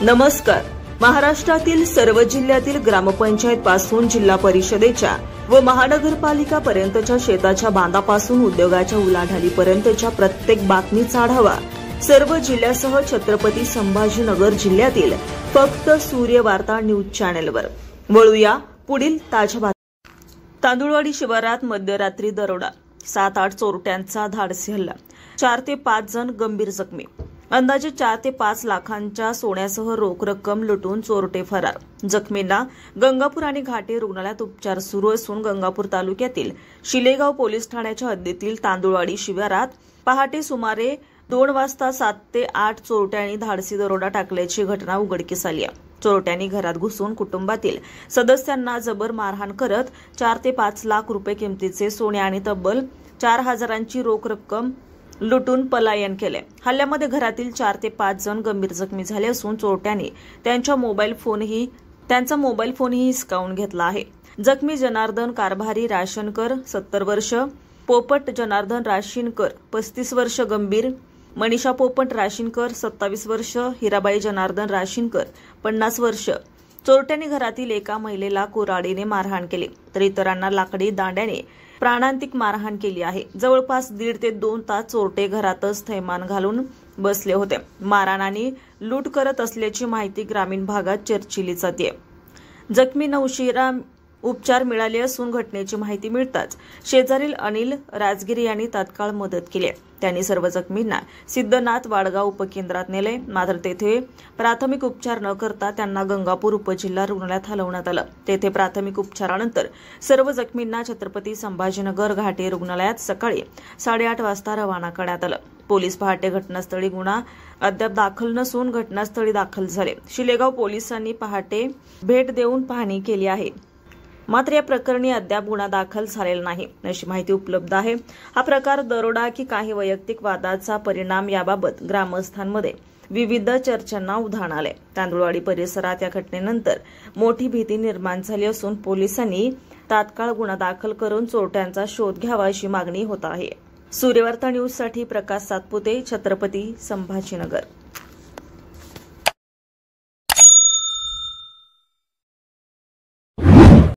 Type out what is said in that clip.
नमस्कार. महाराष्ट्रातील सर्व जिल्ह्यातील ग्रामपंचायत पासून जिल्हा परिषदेच्या व महानगरपालिका पर्यंतच्या शेताच्या बांधापासून उद्योगाच्या उलाढालीपर्यंतच्या प्रत्येक बातमीचा आढावा सर्व जिल्ह्यासह छत्रपती संभाजीनगर जिल्ह्यातील फक्त सूर्य वार्ता न्यूज चॅनेलवर. वळूया पुढील ताज्या बातम्या. तांदुळवाडी शिवारात मध्यरात्री दरोडा, 7-8 चोरट्यांचा धाडसी हल्ला, 4 ते 5 जण गंभीर जखमी. अंदाजे 4 ते 5 लाखांच्या सोन्यासह रोख रक्कम लुटून चोरटे फरार. जखमींना गंगापूर आणि घाटे रुग्णालयात उपचार सुरू असून गंगापूर तालुक्यातील शिलेगाव पोलीस ठाण्याच्या हद्दीतील तांदुळवाडी शिवारात पहाटे सुमारे 2 वाजता 7 ते 8 चोरट्यांनी धाडसी दरोडा टाकल्याची घटना उघडकीस आली आहे. चोरट्यांनी घरात घुसून कुटुंबातील सदस्यांना जबर मारहाण करत 4 ते 5 लाख रुपये किमतीचे सोने आणि तब्बल 4,000ची रोख रक्कम लुटून पलायन केले. हल्ल्यामध्ये घरातील 4 ते 5 जण गंभीर जखमी झाले असून चोरट्यांनी त्यांचा मोबाईल फोनही हिसकावून घेतला आहे. जखमी जनार्दन कारभारी राशीनकर 70 वर्ष, पोपट जनार्दन राशीनकर 35 वर्ष गंभीर, मनीषा पोपट राशीनकर 27 वर्ष, हिराबाई जनार्दन राशीनकर 50 वर्ष. चोरट्यांनी घरातील एका महिलेला कुऱ्हाडीने मारहाण केली तर इतरांना लाकडी दांड्याने प्राणांतिक मारहाण केली आहे. जवळपास 1.5 ते 2 तास चोरटे घरातच थैमान घालून बसले होते. मारहाण आणि लूट करत असल्याची माहिती ग्रामीण भागात चर्चिली जाते. जखमींना उशिरा उपचार मिळाले असून घटनेची माहिती मिळताच शेजारील अनिल राजगिरी यांनी तात्काळ मदत केली. त्यांनी सर्व जखमींना सिद्धनाथ वाडगाव उपकेंद्रात नेले, मात्र तेथे प्राथमिक उपचार न करता त्यांना गंगापूर उपजिल्हा रुग्णालयात हलवण्यात आलं. तेथे प्राथमिक उपचारानंतर सर्व जखमींना छत्रपती संभाजीनगर घाटे रुग्णालयात सकाळी 8:30 वाजता रवाना करण्यात आलं. पोलीस पहाटे घटनास्थळी गुन्हा अद्याप दाखल नसून घटनास्थळी दाखल झाले. शिलेगाव पोलिसांनी पहाटे भेट देऊन पाहणी केली आहे, मात्र या प्रकरणी अद्याप गुन्हा दाखल झालेला नाही अशी माहिती उपलब्ध आहे. हा प्रकार दरोडा की काही वैयक्तिक वादाचा परिणाम याबाबत ग्रामस्थांमध्ये विविध चर्चांना उधाण आले. तांदुळवाडी परिसरात या घटनेनंतर मोठी भीती निर्माण झाली असून पोलिसांनी तात्काळ गुन्हा दाखल करून चोरट्यांचा शोध घ्यावा अशी मागणी होत आहे. सूर्यवार्ता न्यूजसाठी प्रकाश सातपुते, छत्रपती संभाजीनगर.